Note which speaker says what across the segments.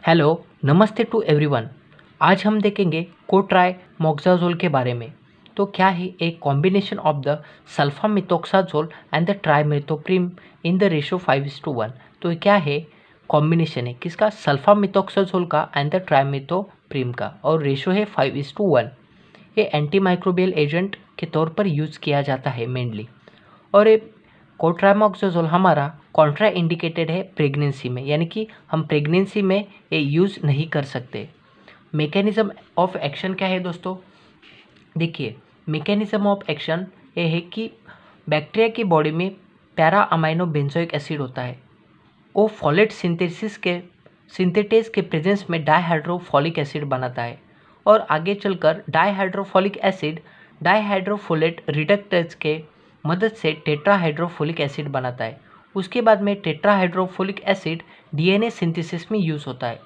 Speaker 1: Hello, नमस्ते to everyone. आज हम देखेंगे कोट्राइमोक्साजोल के बारे में। तो क्या है एक combination of the sulfamethoxazole and the trimethoprim in the ratio 5:1। तो क्या है कॉम्बिनेशन है किसका, सल्फामिथोक्साजोल का एंड द ट्राइमेथोप्रिम का, और रेशो है 5:1। ये एंटीमाइक्रोबियल एजेंट के तौर पर यूज़ किया जाता है मेनली। और ये कोट्राइमोक्साजोल हमारा कॉन्ट्रा इंडिकेटेड है प्रेगनेंसी में, यानी कि हम प्रेगनेंसी में ये यूज़ नहीं कर सकते। मैकेनिज्म ऑफ एक्शन क्या है दोस्तों, देखिए मैकेनिज्म ऑफ एक्शन ये है कि बैक्टीरिया की बॉडी में पैरा अमाइनो बेंजोइक एसिड होता है। वो फॉलेट सिंथेटेज के प्रेजेंस में डाइहाइड्रोफोलिक एसिड बनाता है, और आगे चलकर डाइहाइड्रोफोलिक एसिड डाइहाइड्रोफोलेट रिडक्टेज के मदद से टेट्राहाइड्रोफोलिक एसिड बनाता है। उसके बाद में टेट्राहाइड्रोफोलिक एसिड डीएनए सिंथेसिस में यूज़ होता है।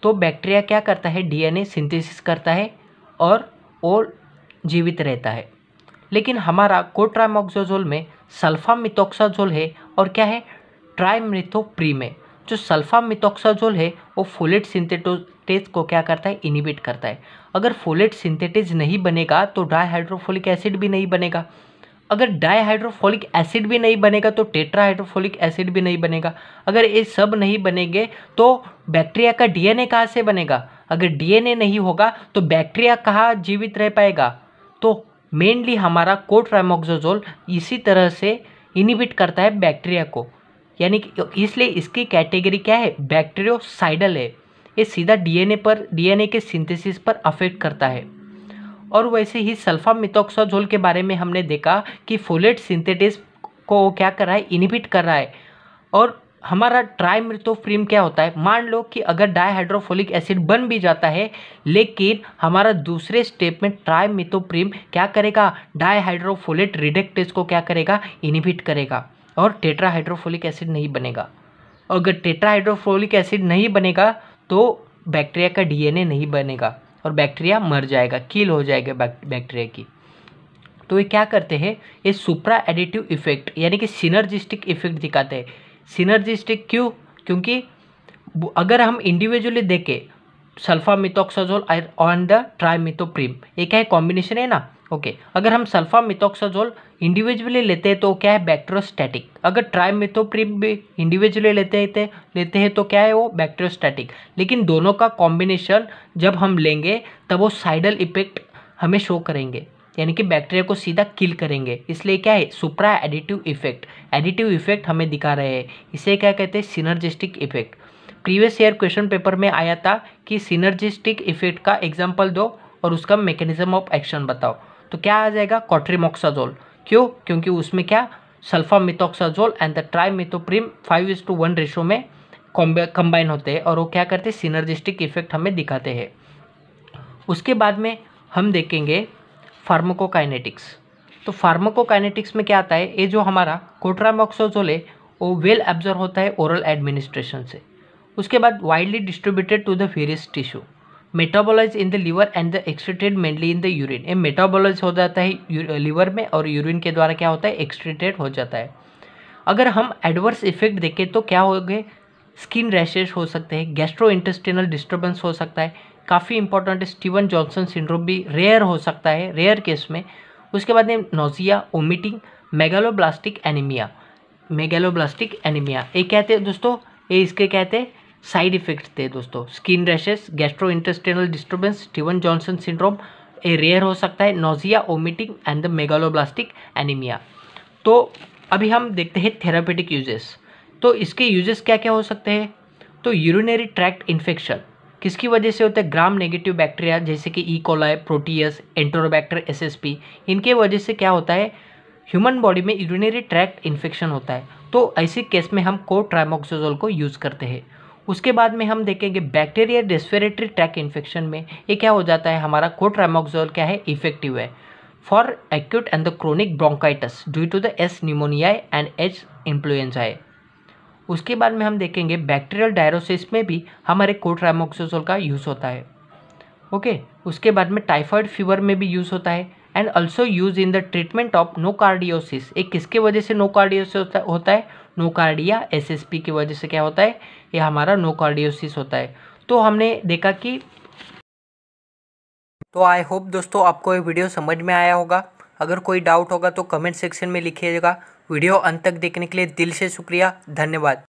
Speaker 1: तो बैक्टीरिया क्या करता है, डीएनए सिंथेसिस करता है और वो जीवित रहता है। लेकिन हमारा कोट्राइमोक्साजोल में सल्फामिथोक्साजोल है और क्या है, ट्राइमेथोप्रिम है। जो सल्फामिथोक्साजोल है वो फोलेट सिंथेटेज को क्या करता है, इनिबिट करता है। अगर फोलेट सिंथेटेज नहीं बनेगा तो डाइहाइड्रोफोलिक एसिड भी नहीं बनेगा। अगर डाइहाइड्रोफोलिक एसिड भी नहीं बनेगा तो टेट्राहाइड्रोफोलिक एसिड भी नहीं बनेगा। अगर ये सब नहीं बनेंगे तो बैक्टीरिया का डीएनए कहाँ से बनेगा। अगर डीएनए नहीं होगा तो बैक्टीरिया कहाँ जीवित रह पाएगा। तो मेनली हमारा कोट्राइमोक्साजोल इसी तरह से इनिबिट करता है बैक्टीरिया को, यानी कि इसलिए इसकी कैटेगरी क्या है, बैक्टीरियोसाइडल है। ये सीधा डीएनए के सिंथेसिस पर अफेक्ट करता है। और वैसे ही सल्फामिथोक्साजोल के बारे में हमने देखा कि फोलेट सिंथेटेज को वो क्या कर रहा है, इनिबिट कर रहा है। और हमारा ट्राइमेथोप्रिम क्या होता है, मान लो कि अगर डाइहाइड्रोफोलिक एसिड बन भी जाता है लेकिन हमारा दूसरे स्टेप में ट्राइमेथोप्रिम क्या करेगा, डाइहाइड्रोफोलेट रिडक्टेज को क्या करेगा, इनिबिट करेगा और टेट्राहाइड्रोफोलिक एसिड नहीं बनेगा। अगर टेट्राहाइड्रोफोलिक एसिड नहीं बनेगा तो बैक्टीरिया का डीएनए नहीं बनेगा और बैक्टीरिया मर जाएगा, किल हो जाएगा बैक्टीरिया की। तो ये क्या करते हैं, ये सुप्रा एडिटिव इफेक्ट यानी कि सिनर्जिस्टिक इफेक्ट दिखाते हैं। सिनर्जिस्टिक क्यों, क्योंकि अगर हम इंडिविजुअली देखें सल्फामिथोक्साजोल ऑन द ट्राइमेथोप्रिम, ये क्या है, कॉम्बिनेशन है ना। ओके, अगर हम सल्फामिथोक्साजोल इंडिविजुअली लेते हैं तो क्या है, बैक्टीरियोस्टैटिक। अगर ट्राइमेथोप्रिम भी इंडिविजुअली लेते हैं तो क्या है, वो बैक्टीरियोस्टैटिक। लेकिन दोनों का कॉम्बिनेशन जब हम लेंगे तब वो साइडल इफेक्ट हमें शो करेंगे, यानी कि बैक्टीरिया को सीधा किल करेंगे। इसलिए क्या है, सुप्रा एडिटिव इफेक्ट हमें दिखा रहे हैं। इसे क्या कहते हैं, synergistic effect. Previous year question paper में आया था कि सिनर्जिस्टिक इफेक्ट का एग्जाम्पल दो और उसका मैकेनिज्म ऑफ एक्शन बताओ। तो क्या आ जाएगा, कोट्राइमोक्साजोल। क्यों, क्योंकि उसमें क्या, सल्फामिथोक्साजोल एंड द ट्राइमेथोप्रिम 5:1 रेशो में कंबाइन होते हैं और वो क्या करते हैं, सिनर्जिस्टिक इफेक्ट हमें दिखाते हैं। उसके बाद में हम देखेंगे फार्माकोकाइनेटिक्स। तो फार्माकोकाइनेटिक्स में क्या आता है, ये जो हमारा कोट्राइमोक्साजोल है वो वेल एब्जॉर्ब होता है ओरल एडमिनिस्ट्रेशन से। उसके बाद widely distributed to the various tissue, metabolize in the liver and the excreted mainly in the urine. ये मेटाबोलाइज हो जाता है लिवर में और यूरिन के द्वारा क्या होता है, एक्सक्रीटेड हो जाता है। अगर हम एडवर्स इफेक्ट देखें तो क्या हो गए, स्किन रैशेज हो सकते हैं, गैस्ट्रो इंटेस्टिनल डिस्टर्बेंस हो सकता है। काफ़ी इंपॉर्टेंट है, स्टीवन जॉनसन सिंड्रोम भी रेयर हो सकता है, रेयर केस में। उसके बाद में नोजिया, वोमिटिंग, मेगालोब्लास्टिक एनीमिया ये कहते हैं दोस्तों, ये इसके कहते हैं साइड इफेक्ट्स थे दोस्तों। Skin rashes, gastro intestinal disturbance, Steven Johnson syndrome ये रेयर हो सकता है, nausea, vomiting and the megaloblastic anaemia. तो अभी हम देखते हैं थेरापेटिक यूजेस। तो इसके यूजेस क्या क्या हो सकते हैं, तो यूरिनरी ट्रैक्ट इन्फेक्शन किसकी वजह से होता है, ग्राम नेगेटिव बैक्टीरिया जैसे कि E coli, Proteus, Enterobacter SSP, इनके वजह से क्या होता है, ह्यूमन बॉडी में यूरिनरी ट्रैक्ट इन्फेक्शन होता है। तो ऐसे केस में हम कोट्राइमोक्साजोल को यूज़ करते हैं। उसके बाद में हम देखेंगे बैक्टीरिया रेस्पिरेटरी ट्रैक्ट इन्फेक्शन में ये क्या हो जाता है, हमारा कोट्राइमोक्साजोल क्या है, इफेक्टिव है for acute and the chronic bronchitis due to the S pneumoniae and H influenzae. उसके बाद में हम देखेंगे बैक्टीरियल डायरोसिस में भी हमारे कोट्राइमोक्साजोल का यूज़ होता है। ओके, उसके बाद में टाइफाइड फीवर में भी यूज़ होता है and also use in the treatment of nocardiosis. एक किसके वजह से नोकार्डियोसिस होता है, नोकार्डिया एसएसपी की वजह से क्या होता है, ये हमारा नोकार्डियोसिस होता है। तो हमने देखा कि तो आई होप दोस्तों आपको ये वीडियो समझ में आया होगा। अगर कोई डाउट होगा तो कमेंट सेक्शन में लिखिएगा। वीडियो अंत तक देखने के लिए दिल से शुक्रिया, धन्यवाद।